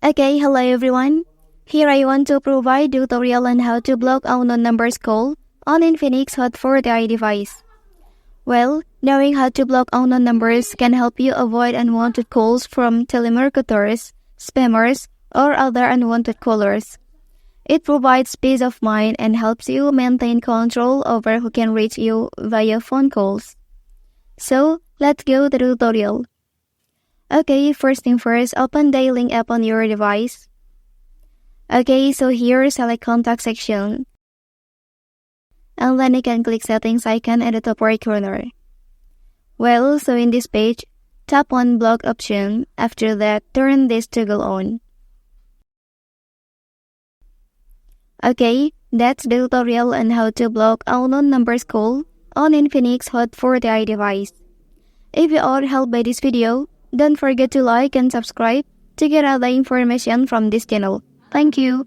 Okay, hello everyone. Here I want to provide tutorial on how to block unknown numbers call on Infinix Hot 40i device. Well, knowing how to block unknown numbers can help you avoid unwanted calls from telemarketers, spammers, or other unwanted callers. It provides peace of mind and helps you maintain control over who can reach you via phone calls. So, let's go to the tutorial. Okay, first thing first, open dialing app on your device. Okay, so here select contact section. And then you can click settings icon at the top right corner. Well, so in this page, tap on block option. After that, turn this toggle on. Okay, that's the tutorial on how to block unknown numbers call on Infinix Hot 40i device. If you are helped by this video, don't forget to like and subscribe to get other information from this channel. Thank you.